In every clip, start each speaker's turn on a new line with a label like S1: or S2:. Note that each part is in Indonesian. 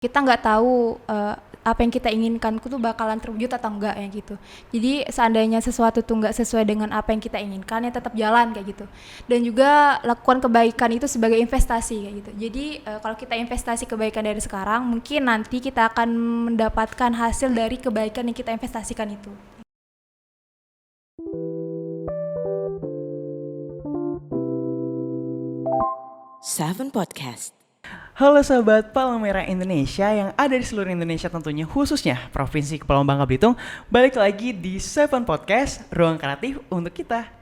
S1: kita nggak tahu apa yang kita inginkan tuh bakalan terwujud atau enggak ya gitu. Jadi seandainya sesuatu tuh nggak sesuai dengan apa yang kita inginkan ya tetap jalan kayak gitu. Dan juga lakukan kebaikan itu sebagai investasi kayak gitu. Jadi kalau kita investasi kebaikan dari sekarang, mungkin nanti kita akan mendapatkan hasil dari kebaikan yang kita investasikan itu.
S2: Seven Podcast.
S3: Halo sahabat Palmera Indonesia yang ada di seluruh Indonesia, tentunya khususnya Provinsi Kepulauan Bangka Belitung. Balik lagi di Seven Podcast, ruang kreatif untuk kita.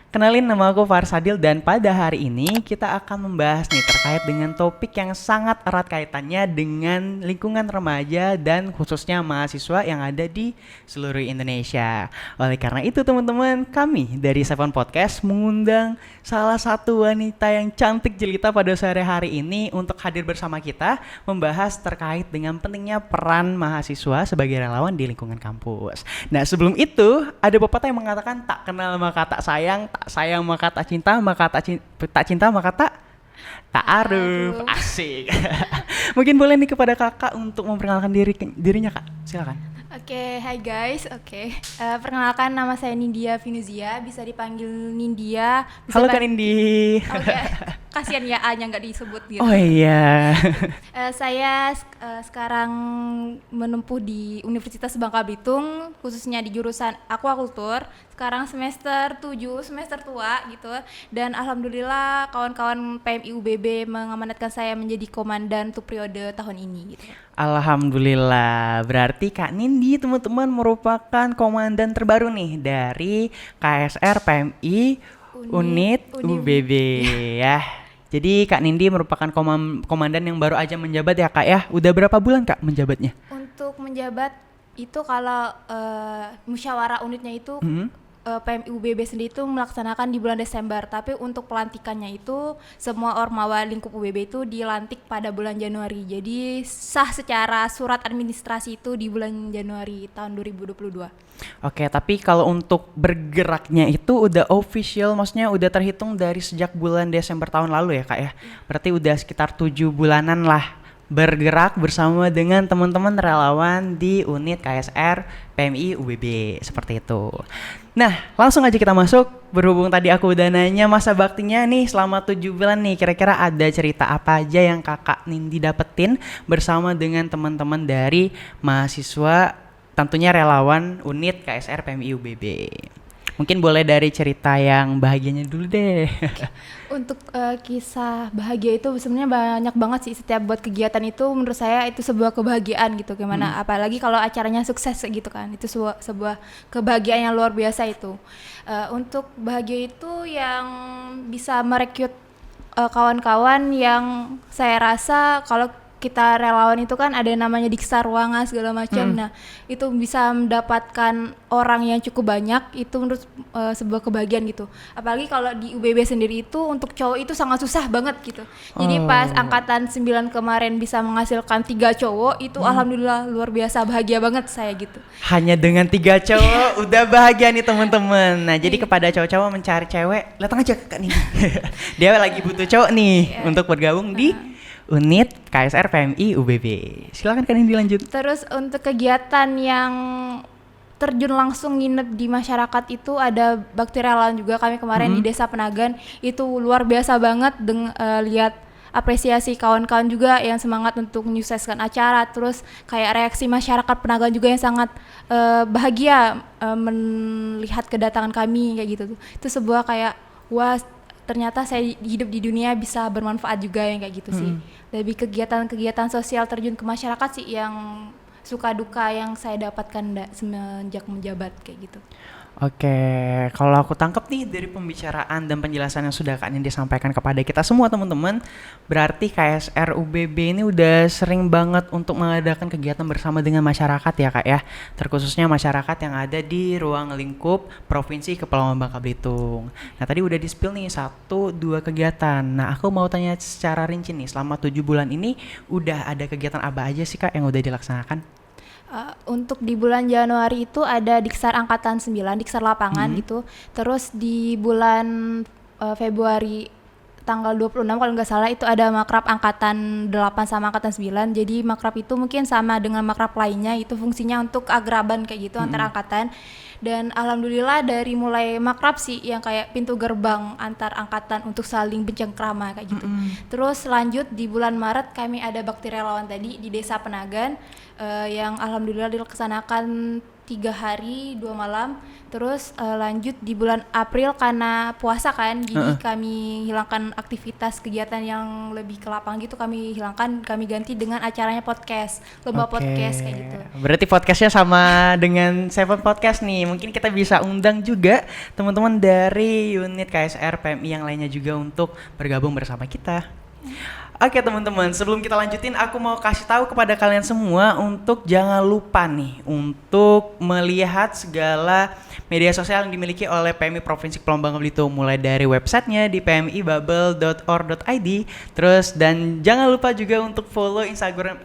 S3: Kenalin, nama aku Farsadil dan pada hari ini kita akan membahas nih terkait dengan topik yang sangat erat kaitannya dengan lingkungan remaja dan khususnya mahasiswa yang ada di seluruh Indonesia. Oleh karena itu teman-teman, kami dari Seven Podcast mengundang salah satu wanita yang cantik jelita pada sore hari ini untuk hadir bersama kita membahas terkait dengan pentingnya peran mahasiswa sebagai relawan di lingkungan kampus. Nah, sebelum itu ada pepatah yang mengatakan tak kenal maka tak sayang, tak sayang maka tak cinta, maka tak cinta maka tak aruf. Asik. Mungkin boleh nih kepada kakak untuk memperkenalkan dirinya, Kak. Silakan.
S1: Oke, hai guys. Perkenalkan, nama saya Nindya Finuzia, bisa dipanggil Nindya.
S3: Halo Kak Nindi.
S1: Oke, kasihan ya A-nya nggak disebut gitu.
S3: Oh iya.
S1: Saya sekarang menempuh di Universitas Bangka Belitung, khususnya di jurusan Aquaculture. Sekarang semester 7, semester tua gitu. Dan alhamdulillah kawan-kawan PMI UBB mengamanatkan saya menjadi komandan untuk periode tahun ini gitu.
S3: Alhamdulillah, berarti Kak Nindi teman-teman merupakan komandan terbaru nih dari KSR PMI Unit UBB ya. Jadi Kak Nindi merupakan komandan yang baru aja menjabat ya Kak ya. Udah berapa bulan Kak menjabatnya?
S1: Untuk menjabat itu kalau musyawarah unitnya itu PMI UBB sendiri itu melaksanakan di bulan Desember, tapi untuk pelantikannya itu semua ormawa lingkup UBB itu dilantik pada bulan Januari. Jadi sah secara surat administrasi itu di bulan Januari tahun 2022.
S3: Oke, tapi kalau untuk bergeraknya itu udah official, maksudnya udah terhitung dari sejak bulan Desember tahun lalu ya Kak ya. Berarti udah sekitar 7 bulanan lah bergerak bersama dengan teman-teman relawan di unit KSR PMI UBB, seperti itu. Nah, langsung aja kita masuk. Berhubung tadi aku udah nanya masa baktinya nih selama 7 bulan nih, kira-kira ada cerita apa aja yang Kakak Nindi dapetin bersama dengan teman-teman dari mahasiswa, tentunya relawan unit KSR PMI UBB. Mungkin boleh dari cerita yang bahagianya dulu deh.
S1: Untuk kisah bahagia itu sebenarnya banyak banget sih. Setiap buat kegiatan itu menurut saya itu sebuah kebahagiaan gitu. Gimana apalagi kalau acaranya sukses gitu kan. Itu sebuah kebahagiaan yang luar biasa itu. Untuk bahagia itu yang bisa merekrut kawan-kawan yang saya rasa kalau kita relawan itu kan ada yang namanya Diksa Ruangan segala macam. Nah, itu bisa mendapatkan orang yang cukup banyak, itu menurut sebuah kebahagiaan gitu. Apalagi kalau di UBB sendiri itu untuk cowok itu sangat susah banget gitu. Jadi pas angkatan 9 kemarin bisa menghasilkan 3 cowok itu alhamdulillah luar biasa, bahagia banget saya gitu.
S3: Hanya dengan 3 cowok udah bahagia nih teman-teman. Nah, jadi kepada cowok-cowok mencari cewek, datang aja ke Kak Nindi. Dia lagi butuh cowok nih untuk bergabung di unit KSR PMI UBB. Silakan Kak Nindi lanjut.
S1: Terus untuk kegiatan yang terjun langsung nginep di masyarakat itu ada bakti relawan juga kami kemarin di Desa Penagan. Itu luar biasa banget lihat apresiasi kawan-kawan juga yang semangat untuk menyukseskan acara. Terus kayak reaksi masyarakat Penagan juga yang sangat bahagia melihat kedatangan kami kayak gitu. Itu sebuah kayak wah, ternyata saya hidup di dunia bisa bermanfaat juga yang kayak gitu sih. Lebih kegiatan-kegiatan sosial terjun ke masyarakat sih yang suka duka yang saya dapatkan semenjak menjabat kayak gitu.
S3: Oke, kalau aku tangkap nih dari pembicaraan dan penjelasan yang sudah Kak Nindi sampaikan kepada kita semua teman-teman, berarti KSR UBB ini udah sering banget untuk mengadakan kegiatan bersama dengan masyarakat ya Kak ya, terkhususnya masyarakat yang ada di ruang lingkup Provinsi Kepulauan Bangka Belitung. Nah, tadi udah di-spill nih 1-2 kegiatan. Nah, aku mau tanya secara rinci nih, selama 7 bulan ini udah ada kegiatan apa aja sih Kak yang udah dilaksanakan?
S1: Untuk di bulan Januari itu ada Diksar Angkatan 9, Diksar Lapangan gitu. Terus di bulan Februari tanggal 26 kalau nggak salah itu ada makrab angkatan 8 sama angkatan 9. Jadi makrab itu mungkin sama dengan makrab lainnya, itu fungsinya untuk keakraban kayak gitu antar angkatan. Dan alhamdulillah dari mulai makrab sih yang kayak pintu gerbang antar angkatan untuk saling bercengkrama kayak gitu. Terus lanjut di bulan Maret kami ada bakti relawan tadi di Desa Penagan yang alhamdulillah dilaksanakan 3 hari 2 malam. Terus lanjut di bulan April karena puasa kan, jadi kami hilangkan aktivitas kegiatan yang lebih ke lapang gitu, kami hilangkan, kami ganti dengan acaranya podcast, lomba podcast kayak gitu.
S3: Berarti podcastnya sama dengan Seven Podcast nih. Mungkin kita bisa undang juga teman-teman dari unit KSR PMI yang lainnya juga untuk bergabung bersama kita. Oke teman-teman, sebelum kita lanjutin aku mau kasih tahu kepada kalian semua untuk jangan lupa nih untuk melihat segala media sosial yang dimiliki oleh PMI Provinsi Kepulauan Bangka Belitung, mulai dari websitenya di pmibubble.or.id. Terus dan jangan lupa juga untuk follow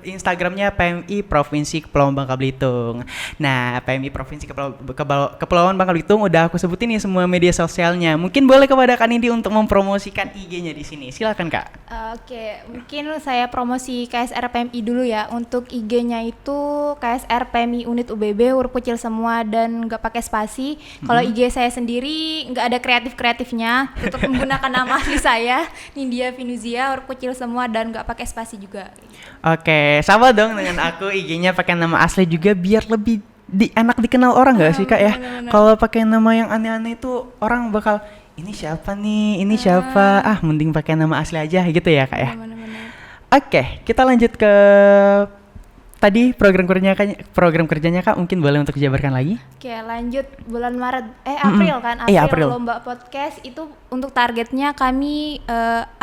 S3: Instagramnya PMI Provinsi Kepulauan Bangka Belitung. Nah, PMI Provinsi Kepulauan Bangka Belitung udah aku sebutin nih semua media sosialnya. Mungkin boleh kepada Kak Nindi untuk mempromosikan IG-nya di sini. Silakan Kak.
S1: Oke, mungkin saya promosi KSR PMI dulu ya. Untuk IG-nya itu KSR PMI Unit UBB, huruf kecil semua dan nggak pakai spasi. Kalau IG saya sendiri nggak ada kreatif-kreatifnya, tetap menggunakan nama asli saya, Nindya Finuzia, huruf kecil semua dan nggak pakai spasi juga.
S3: Oke, sama dong dengan aku, IG-nya pakai nama asli juga biar lebih enak dikenal orang nggak sih Kak ya? Kalau pakai nama yang aneh-aneh itu orang bakal ini siapa nih, ini siapa, mending pakai nama asli aja gitu ya Kak ya. Oke, kita lanjut ke tadi program kerjanya Kak, mungkin boleh untuk dijabarkan lagi.
S1: Oke, lanjut bulan April kan,
S3: April.
S1: Lomba podcast itu untuk targetnya kami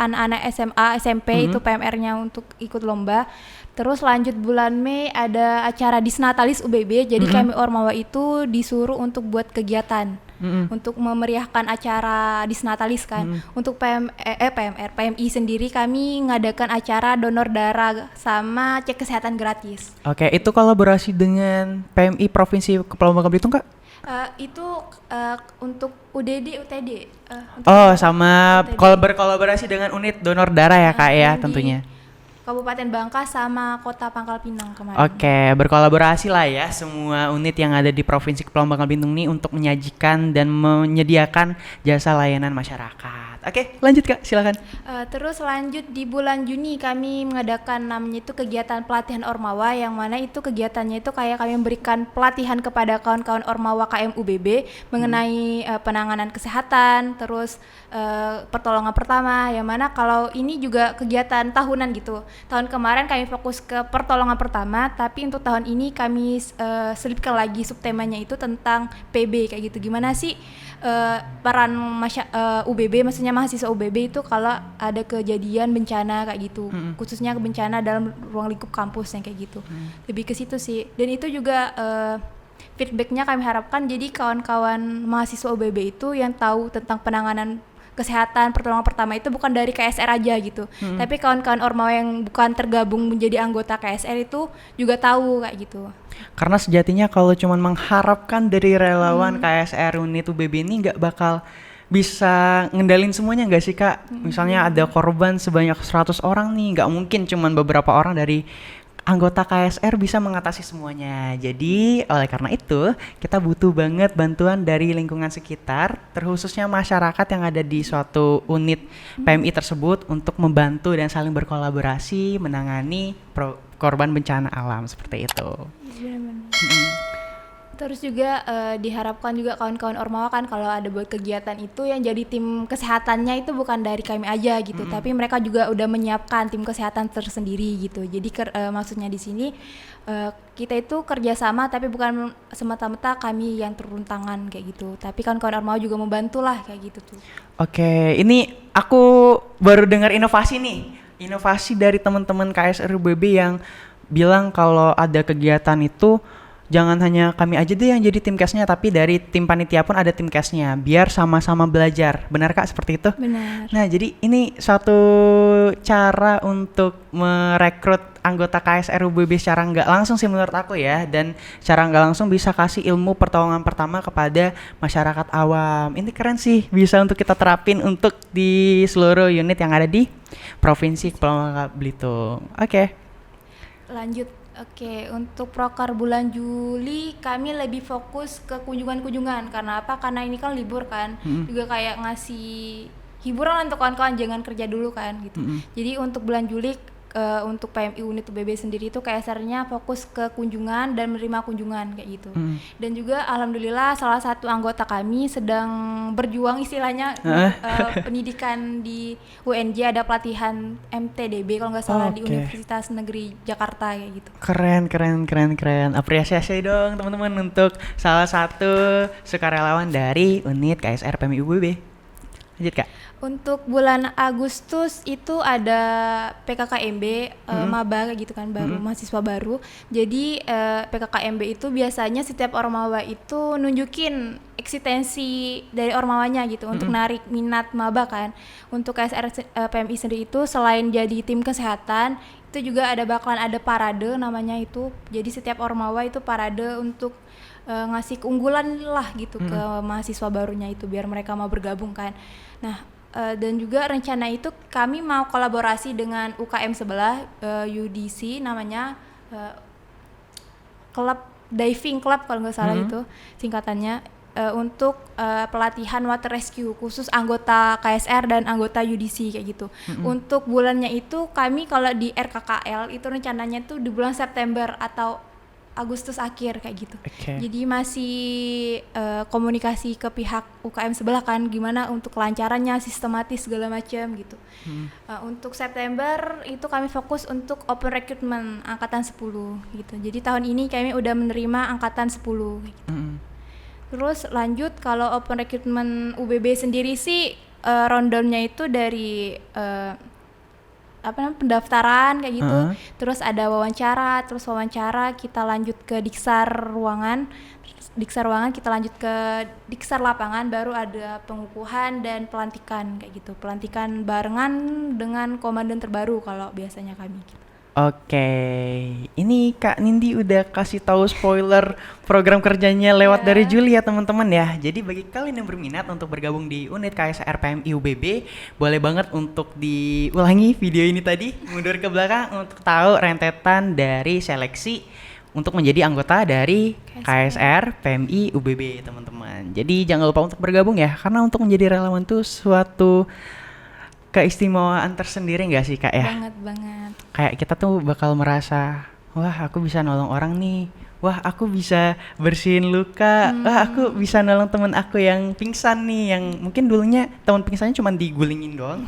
S1: anak-anak SMA, SMP itu PMR-nya untuk ikut lomba. Terus lanjut bulan Mei ada acara Disnatalis UBB, jadi kami Ormawa itu disuruh untuk buat kegiatan. Untuk memeriahkan acara Disnatalis kan. Untuk PMI sendiri kami ngadakan acara donor darah sama cek kesehatan gratis.
S3: Oke, itu kolaborasi dengan PMI Provinsi Kepulauan Bangka Belitung Kak?
S1: Itu untuk UTD.
S3: Sama
S1: UTD.
S3: berkolaborasi dengan unit donor darah ya Kak ya tentunya.
S1: Kabupaten Bangka sama Kota Pangkal Pinang kemarin.
S3: Oke, berkolaborasi lah ya semua unit yang ada di Provinsi Kepulauan Bangka Belitung nih untuk menyajikan dan menyediakan jasa layanan masyarakat. Oke, lanjut Kak, silakan.
S1: Terus lanjut di bulan Juni kami mengadakan namanya itu kegiatan pelatihan Ormawa, yang mana itu kegiatannya itu kayak kami memberikan pelatihan kepada kawan-kawan Ormawa KMUBB mengenai penanganan kesehatan, terus pertolongan pertama, yang mana kalau ini juga kegiatan tahunan gitu. Tahun kemarin kami fokus ke pertolongan pertama, tapi untuk tahun ini kami selipkan lagi subtemanya itu tentang PB kayak gitu. Gimana sih peran UBB, maksudnya mahasiswa UBB itu kalau ada kejadian bencana kayak gitu, khususnya bencana dalam ruang lingkup kampus yang kayak gitu. Lebih ke situ sih. Dan itu juga feedbacknya kami harapkan jadi kawan-kawan mahasiswa UBB itu yang tahu tentang penanganan kesehatan pertolongan pertama itu bukan dari KSR aja gitu, tapi kawan-kawan Ormawa yang bukan tergabung menjadi anggota KSR itu juga tahu kayak gitu.
S3: Karena sejatinya kalau cuma mengharapkan dari relawan KSR unit UBB ini nggak bakal bisa ngendalin semuanya nggak sih Kak? Misalnya ada korban sebanyak 100 orang nih, nggak mungkin cuma beberapa orang dari anggota KSR bisa mengatasi semuanya. Jadi oleh karena itu kita butuh banget bantuan dari lingkungan sekitar, terkhususnya masyarakat yang ada di suatu unit PMI tersebut untuk membantu dan saling berkolaborasi menangani korban bencana alam seperti itu.
S1: Terus juga diharapkan juga kawan-kawan Ormawa kan kalau ada buat kegiatan itu yang jadi tim kesehatannya itu bukan dari kami aja gitu, tapi mereka juga udah menyiapkan tim kesehatan tersendiri gitu. Jadi maksudnya di sini kita itu kerjasama tapi bukan semata-mata kami yang turun tangan kayak gitu, tapi kawan-kawan Ormawa juga membantu lah kayak gitu tuh.
S3: Oke, ini aku baru dengar inovasi dari teman-teman KSR UBB yang bilang kalau ada kegiatan itu jangan hanya kami aja deh yang jadi tim casnya, tapi dari tim panitia pun ada tim casnya, biar sama-sama belajar. Benar Kak seperti itu?
S1: Benar.
S3: Nah jadi ini suatu cara untuk merekrut anggota KSR UBB secara nggak langsung sih menurut aku ya, dan secara nggak langsung bisa kasih ilmu pertolongan pertama kepada masyarakat awam. Ini keren sih, bisa untuk kita terapin untuk di seluruh unit yang ada di Provinsi Kepulauan Bangka Belitung. Oke.
S1: Lanjut. Oke, untuk proker bulan Juli kami lebih fokus ke kunjungan-kunjungan. Karena apa? Karena ini kan libur kan. Juga kayak ngasih hiburan lah untuk kawan-kawan, jangan kerja dulu kan gitu. Jadi untuk bulan Juli untuk PMI unit UBB sendiri itu KSR-nya fokus ke kunjungan dan menerima kunjungan kayak gitu. Dan juga alhamdulillah salah satu anggota kami sedang berjuang istilahnya pendidikan di UNJ, ada pelatihan MTDB kalau nggak salah di Universitas Negeri Jakarta kayak gitu.
S3: Keren. Apresiasi dong teman-teman untuk salah satu sukarelawan dari unit KSR PMI UBB. Lanjut Kak.
S1: Untuk bulan Agustus itu ada PKKMB maba kayak gitu kan, baru mahasiswa baru. Jadi PKKMB itu biasanya setiap ormawa itu nunjukin eksistensi dari ormawanya gitu untuk narik minat maba kan. Untuk KSR PMI sendiri itu selain jadi tim kesehatan, itu juga bakalan ada parade namanya itu. Jadi setiap ormawa itu parade untuk ngasih keunggulan lah gitu ke mahasiswa barunya itu biar mereka mau bergabung kan. Nah, dan juga rencana itu kami mau kolaborasi dengan UKM sebelah, UDC namanya, klub diving club kalau nggak salah itu singkatannya, untuk pelatihan water rescue khusus anggota KSR dan anggota UDC kayak gitu. Untuk bulannya itu kami kalau di RKKL itu rencananya tuh di bulan September atau Agustus akhir kayak gitu. Jadi masih komunikasi ke pihak UKM sebelah kan, gimana untuk kelancarannya, sistematis segala macam gitu. Untuk September itu kami fokus untuk open recruitment angkatan 10 gitu. Jadi tahun ini kami udah menerima angkatan 10 gitu. Terus lanjut kalau open recruitment UBB sendiri sih rundown-nya itu dari pendaftaran kayak gitu, terus ada wawancara, kita lanjut ke diksar ruangan kita lanjut ke diksar lapangan, baru ada pengukuhan dan pelantikan kayak gitu, pelantikan barengan dengan komandan terbaru kalau biasanya kami gitu.
S3: Oke, ini Kak Nindi udah kasih tahu spoiler program kerjanya lewat dari Juli ya teman-teman ya. Jadi bagi kalian yang berminat untuk bergabung di unit KSR PMI UBB, boleh banget untuk diulangi video ini tadi, mundur ke belakang untuk tahu rentetan dari seleksi untuk menjadi anggota dari KSR PMI UBB teman-teman. Jadi jangan lupa untuk bergabung ya, karena untuk menjadi relawan tuh suatu keistimewaan tersendiri nggak sih Kak ya?
S1: Banget.
S3: Kayak kita tuh bakal merasa, wah aku bisa nolong orang nih, wah aku bisa bersihin luka, wah aku bisa nolong temen aku yang pingsan nih, yang mungkin dulunya teman pingsannya cuma digulingin doang,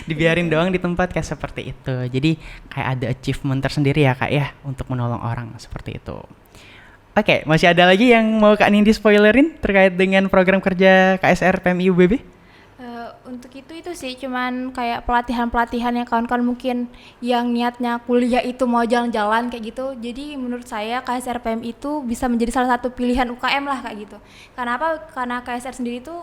S3: dibiarin doang di tempat kayak seperti itu. Jadi kayak ada achievement tersendiri ya Kak ya untuk menolong orang seperti itu. Oke, masih ada lagi yang mau Kak Nindi spoilerin terkait dengan program kerja KSR PMI UBB?
S1: Untuk itu sih cuman kayak pelatihan yang kawan-kawan mungkin yang niatnya kuliah itu mau jalan-jalan kayak gitu. Jadi menurut saya KSR PMI itu bisa menjadi salah satu pilihan UKM lah kayak gitu. Karena apa? Karena KSR sendiri itu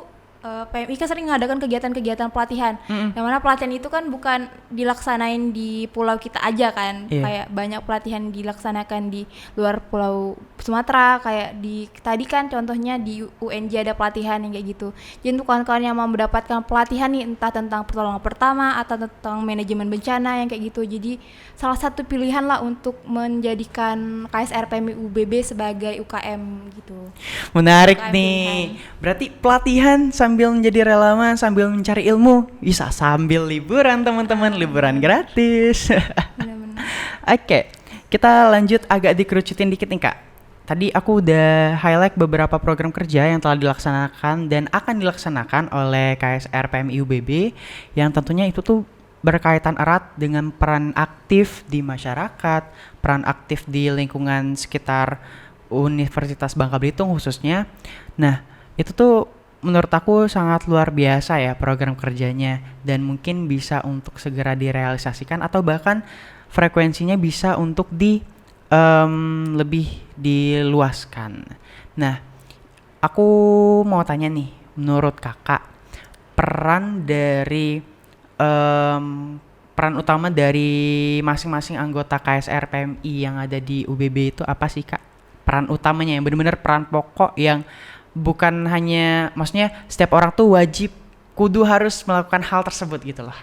S1: PMI kan sering mengadakan kegiatan-kegiatan pelatihan. Yang mana pelatihan itu kan bukan dilaksanain di pulau kita aja kan. Kayak banyak pelatihan dilaksanakan di luar pulau Sumatera, kayak tadi kan contohnya di UNJ ada pelatihan yang kayak gitu. Jadi untuk kawan-kawan yang mau mendapatkan pelatihan nih, entah tentang pertolongan pertama atau tentang manajemen bencana yang kayak gitu. Jadi salah satu pilihan lah untuk menjadikan KSR PMI UBB sebagai UKM gitu.
S3: Menarik
S1: UKM
S3: nih.
S1: pilihan.
S3: Berarti pelatihan sambil menjadi relawan, sambil mencari ilmu, bisa sambil liburan teman-teman, liburan gratis. Oke, kita lanjut agak dikerucutin dikit nih Kak. Tadi aku udah highlight beberapa program kerja yang telah dilaksanakan dan akan dilaksanakan oleh KSR PMI UBB yang tentunya itu tuh berkaitan erat dengan peran aktif di masyarakat, peran aktif di lingkungan sekitar Universitas Bangka Belitung khususnya. Nah, itu tuh menurut aku sangat luar biasa ya program kerjanya, dan mungkin bisa untuk segera direalisasikan atau bahkan frekuensinya bisa untuk lebih diluaskan. Nah, aku mau tanya nih, menurut kakak peran dari peran utama dari masing-masing anggota KSR PMI yang ada di UBB itu apa sih Kak? Peran utamanya yang benar-benar peran pokok yang bukan hanya, maksudnya setiap orang tuh wajib kudu harus melakukan hal tersebut gitu loh.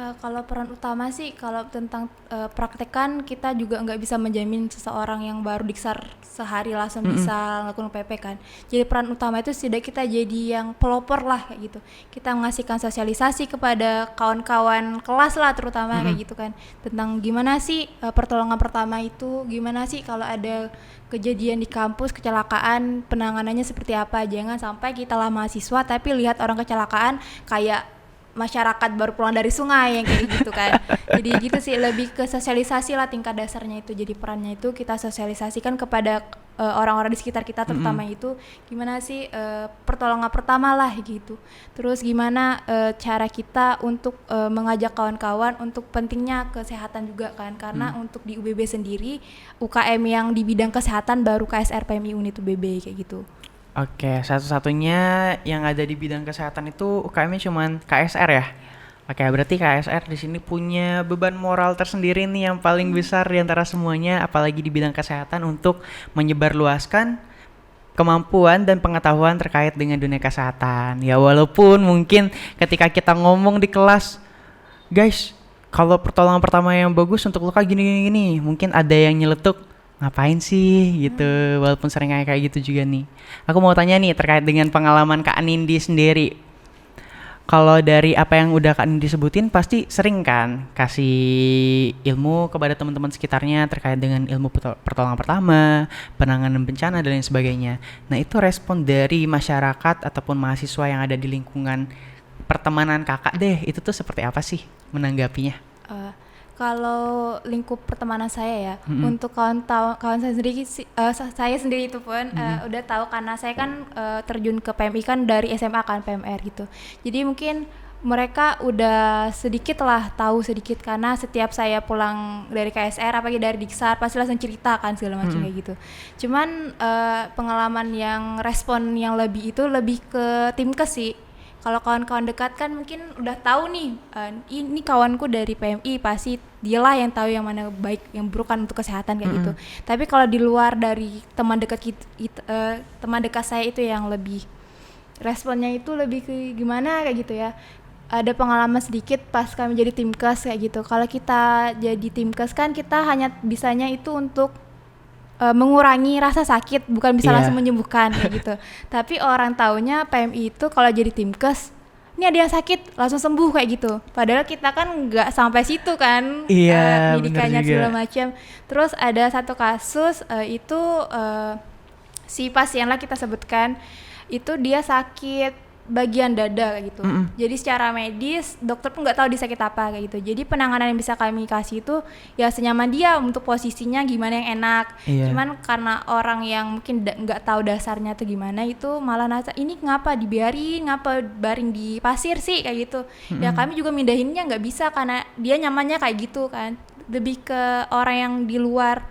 S1: Kalau peran utama sih, kalau tentang praktekan kita juga nggak bisa menjamin seseorang yang baru diksar sehari langsung bisa ngelakuin PP kan. Jadi peran utama itu setidaknya kita jadi yang pelopor lah kayak gitu. Kita mengasihkan sosialisasi kepada kawan-kawan kelas lah terutama kayak gitu kan. Tentang gimana sih pertolongan pertama itu, gimana sih kalau ada kejadian di kampus kecelakaan penanganannya seperti apa. Jangan sampai kita lah mahasiswa tapi lihat orang kecelakaan kayak masyarakat baru pulang dari sungai yang kayak gitu kan. Jadi gitu sih, lebih ke sosialisasi lah tingkat dasarnya itu. Jadi perannya itu kita sosialisasikan kepada orang-orang di sekitar kita terutama itu gimana sih pertolongan pertama lah gitu. Terus gimana cara kita untuk mengajak kawan-kawan untuk pentingnya kesehatan juga kan. Karena untuk di UBB sendiri UKM yang di bidang kesehatan baru KSR PMI Unit UBB kayak gitu.
S3: Oke, satu-satunya yang ada di bidang kesehatan itu UKM-nya cuman KSR ya? Oke, berarti KSR di sini punya beban moral tersendiri nih yang paling besar di antara semuanya, apalagi di bidang kesehatan untuk menyebarluaskan kemampuan dan pengetahuan terkait dengan dunia kesehatan. Ya walaupun mungkin ketika kita ngomong di kelas, guys, kalau pertolongan pertama yang bagus untuk luka gini-gini, mungkin ada yang nyeletuk, ngapain sih gitu, walaupun sering kayak gitu juga nih. Aku mau tanya nih terkait dengan pengalaman Kak Nindi sendiri. Kalau dari apa yang udah Kak Nindi sebutin, pasti sering kan kasih ilmu kepada teman-teman sekitarnya terkait dengan ilmu pertolongan pertama, penanganan bencana dan lain sebagainya. Nah itu respon dari masyarakat ataupun mahasiswa yang ada di lingkungan pertemanan kakak deh, itu tuh seperti apa sih menanggapinya?
S1: Kalau lingkup pertemanan saya ya, untuk kawan saya sendiri, saya sendiri itu pun udah tahu karena saya kan terjun ke PMI kan dari SMA kan PMR gitu. Jadi mungkin mereka udah sedikit lah tahu sedikit karena setiap saya pulang dari KSR apalagi dari Diksar pasti langsung cerita kan segala macam kayak gitu. Cuman pengalaman yang respon yang lebih itu lebih ke Timkes sih. Kalau kawan-kawan dekat kan mungkin udah tahu nih, ini kawanku dari PMI pasti dialah yang tahu yang mana baik yang buruk kan untuk kesehatan kayak gitu. Tapi kalau di luar dari teman dekat teman dekat saya itu yang lebih responnya itu lebih ke gimana kayak gitu ya. Ada pengalaman sedikit pas kami jadi Timkes kayak gitu. Kalau kita jadi Timkes kan kita hanya bisanya itu untuk mengurangi rasa sakit, bukan bisa langsung menyembuhkan kayak gitu. Tapi orang taunya PMI itu kalau jadi Timkes, ini ada yang sakit langsung sembuh kayak gitu. Padahal kita kan nggak sampai situ kan, pendidikannya segala macam. Terus ada satu kasus itu si pasien lah kita sebutkan, itu dia sakit bagian dada kayak gitu. Jadi secara medis dokter pun nggak tahu dia sakit apa kayak gitu. Jadi penanganan yang bisa kami kasih itu ya senyaman dia untuk posisinya gimana yang enak. Cuman karena orang yang mungkin nggak tahu dasarnya tuh gimana itu malah nanya ini ngapa dibiarin, ngapa baring di pasir sih kayak gitu. Ya kami juga mindahinnya nggak bisa karena dia nyamannya kayak gitu kan. Lebih ke orang yang di luar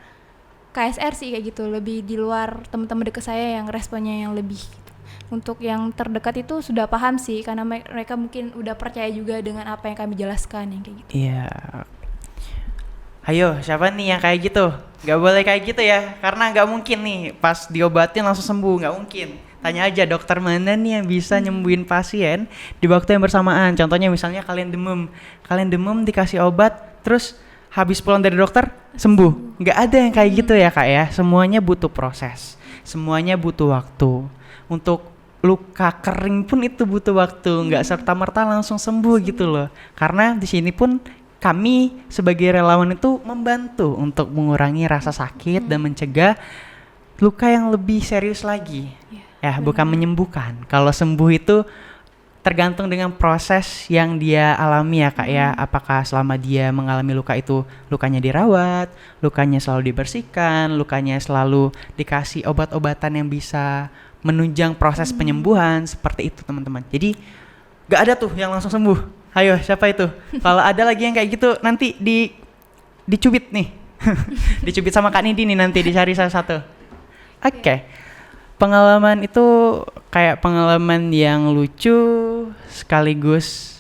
S1: KSR sih kayak gitu, lebih di luar teman-teman dekat saya yang responnya yang lebih gitu. Untuk yang terdekat itu sudah paham sih karena mereka mungkin udah percaya juga dengan apa yang kami jelaskan yang kayak gitu.
S3: Iya. Ayo, siapa nih yang kayak gitu? Gak boleh kayak gitu ya, karena gak mungkin nih pas diobatin langsung sembuh, gak mungkin. Tanya aja dokter mana nih yang bisa nyembuhin pasien di waktu yang bersamaan. Contohnya misalnya kalian demam dikasih obat, terus habis pulang dari dokter sembuh. Gak ada yang kayak gitu ya Kak ya. Semuanya butuh proses, semuanya butuh waktu. Untuk luka kering pun itu butuh waktu, nggak serta-merta langsung sembuh gitu loh. Karena di sini pun kami sebagai relawan itu membantu untuk mengurangi rasa sakit dan mencegah luka yang lebih serius lagi. Bukan menyembuhkan. Kalau sembuh itu tergantung dengan proses yang dia alami ya Kak ya. Apakah selama dia mengalami luka itu lukanya dirawat, lukanya selalu dibersihkan, lukanya selalu dikasih obat-obatan yang bisa menunjang proses penyembuhan, seperti itu teman-teman. Jadi gak ada tuh yang langsung sembuh. Ayo siapa itu? Kalau ada lagi yang kayak gitu nanti dicubit nih. Dicubit sama Kak Nindi nih, nanti dicari salah satu. Oke. Pengalaman itu kayak pengalaman yang lucu sekaligus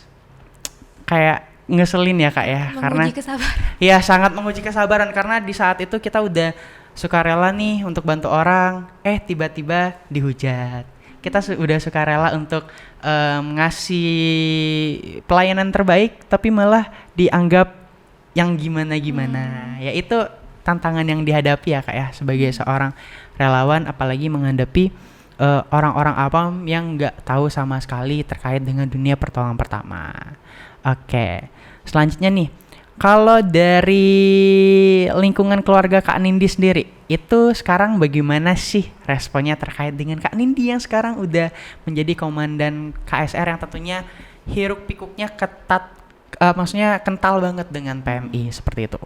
S3: kayak ngeselin ya Kak ya, karena
S1: Menguji kesabaran.
S3: ya sangat menguji kesabaran karena di saat itu kita udah sukarela nih untuk bantu orang, tiba-tiba dihujat. Kita udah sukarela untuk ngasih pelayanan terbaik, tapi malah dianggap yang gimana-gimana. Ya itu tantangan yang dihadapi ya Kak ya sebagai seorang relawan, apalagi menghadapi orang-orang awam yang nggak tahu sama sekali terkait dengan dunia pertolongan pertama. Oke, selanjutnya nih, kalau dari lingkungan keluarga Kak Nindi sendiri, itu sekarang bagaimana sih responnya terkait dengan Kak Nindi yang sekarang udah menjadi komandan KSR yang tentunya hiruk pikuknya ketat, maksudnya kental banget dengan PMI seperti itu.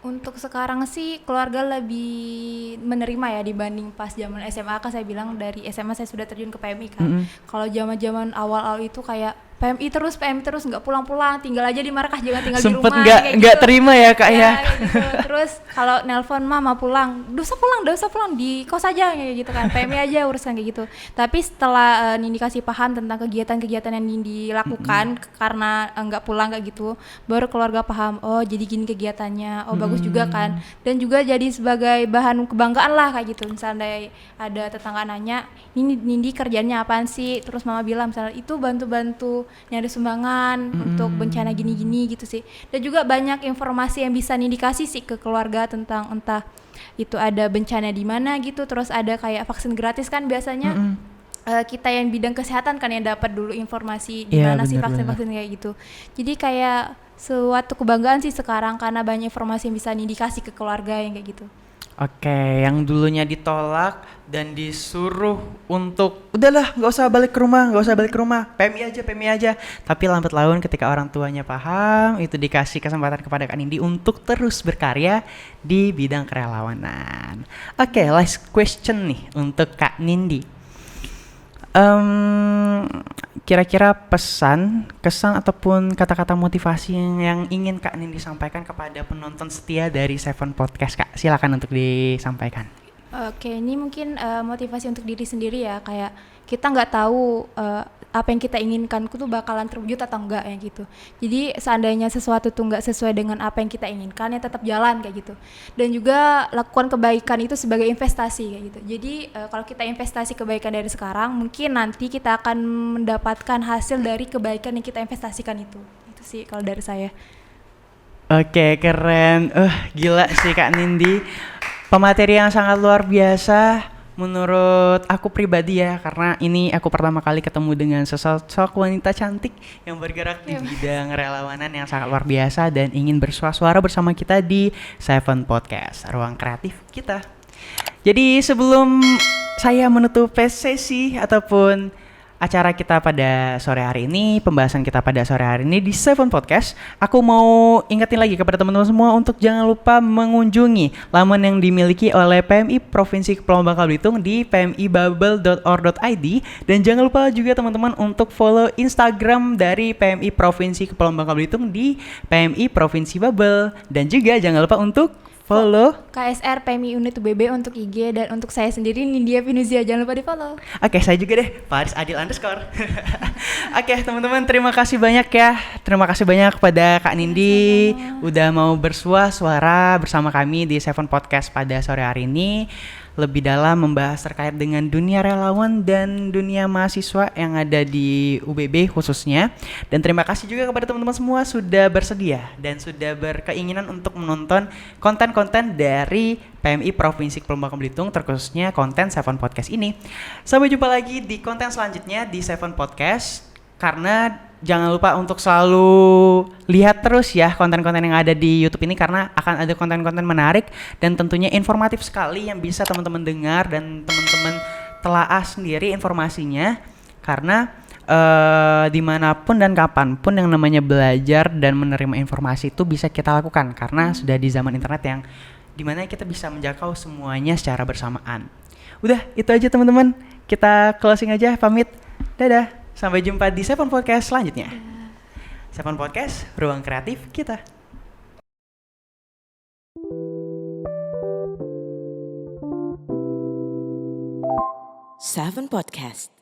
S1: Untuk sekarang sih keluarga lebih menerima ya dibanding pas zaman SMA kan saya bilang dari SMA saya sudah terjun ke PMI kan. Kalau zaman-zaman awal-awal itu kayak PMI terus nggak pulang-pulang, tinggal aja di markas, jangan tinggal di
S3: Sempet
S1: rumah.
S3: nggak
S1: gitu.
S3: terima ya Kak ya.
S1: Kayak gitu. Terus kalau nelpon mama pulang, dosa pulang di kos aja kayak gitu kan. PMI aja urusan kayak gitu. Tapi setelah Nindi kasih paham tentang kegiatan-kegiatan yang Nindi lakukan karena nggak pulang kayak gitu, baru keluarga paham, oh jadi gini kegiatannya, oh bagus juga kan. Dan juga jadi sebagai bahan kebanggaan lah kayak gitu. Misalnya ada tetangga nanya, ini Nindi kerjanya apaan sih? Terus mama bilang misalnya itu bantu-bantu nyari sumbangan untuk bencana gini-gini gitu sih. Dan juga banyak informasi yang bisa Nindi kasih sih ke keluarga tentang entah itu ada bencana di mana gitu, terus ada kayak vaksin gratis kan biasanya. Kita yang bidang kesehatan kan yang dapat dulu informasi di mana sih vaksin-vaksin kayak gitu. Jadi kayak suatu kebanggaan sih sekarang karena banyak informasi yang bisa Nindi kasih ke keluarga yang kayak gitu.
S3: Oke, yang dulunya ditolak dan disuruh untuk udahlah nggak usah balik ke rumah, PMI aja. Tapi lambat laun ketika orang tuanya paham, itu dikasih kesempatan kepada Kak Nindi untuk terus berkarya di bidang kerelawanan. Oke, last question nih untuk Kak Nindi. Kira-kira pesan, kesan ataupun kata-kata motivasi yang ingin Kak Nindi sampaikan kepada penonton setia dari Seven Podcast Kak, silakan untuk disampaikan.
S1: Oke, ini mungkin motivasi untuk diri sendiri ya, kayak kita nggak tahu apa yang kita inginkan itu bakalan terwujud atau enggak ya gitu. Jadi seandainya sesuatu tuh nggak sesuai dengan apa yang kita inginkan ya tetap jalan kayak gitu. Dan juga lakukan kebaikan itu sebagai investasi kayak gitu. Jadi kalau kita investasi kebaikan dari sekarang, mungkin nanti kita akan mendapatkan hasil dari kebaikan yang kita investasikan itu. Itu sih kalau dari saya.
S3: Oke, keren. Gila sih Kak Nindi. Pemateri yang sangat luar biasa menurut aku pribadi ya, karena ini aku pertama kali ketemu dengan sosok wanita cantik yang bergerak di bidang relawanan yang sangat luar biasa dan ingin bersuara bersama kita di Seven Podcast, ruang kreatif kita. Jadi sebelum saya menutup sesi ataupun acara kita pada sore hari ini, pembahasan kita pada sore hari ini di Seven Podcast, aku mau ingetin lagi kepada teman-teman semua untuk jangan lupa mengunjungi laman yang dimiliki oleh PMI Provinsi Kepulauan Bangka Belitung di pmibubble.or.id, dan jangan lupa juga teman-teman untuk follow Instagram dari PMI Provinsi Kepulauan Bangka Belitung di PMI Provinsi Bubble, dan juga jangan lupa untuk follow
S1: KSR PMI Unit UBB untuk IG, dan untuk saya sendiri Nindya Finuzia, jangan lupa di follow.
S3: Oke, saya juga deh, Faris Adil _ Oke, teman-teman, terima kasih banyak ya. Terima kasih banyak kepada Kak Nindi udah mau suara bersama kami di Seven Podcast pada sore hari ini. Lebih dalam membahas terkait dengan dunia relawan dan dunia mahasiswa yang ada di UBB khususnya. Dan terima kasih juga kepada teman-teman semua sudah bersedia dan sudah berkeinginan untuk menonton konten-konten dari PMI Provinsi Kepulauan Bangka Belitung, terkhususnya konten Seven Podcast ini. Sampai jumpa lagi di konten selanjutnya di Seven Podcast. Karena jangan lupa untuk selalu lihat terus ya konten-konten yang ada di YouTube ini, karena akan ada konten-konten menarik dan tentunya informatif sekali yang bisa teman-teman dengar dan teman-teman telaah sendiri informasinya. Karena dimanapun dan kapanpun yang namanya belajar dan menerima informasi itu bisa kita lakukan, karena sudah di zaman internet yang dimana kita bisa menjangkau semuanya secara bersamaan. Udah, itu aja teman-teman. Kita closing aja, pamit. Dadah. Sampai jumpa di Seven Podcast selanjutnya. Seven Podcast, ruang kreatif kita.
S2: Seven Podcast.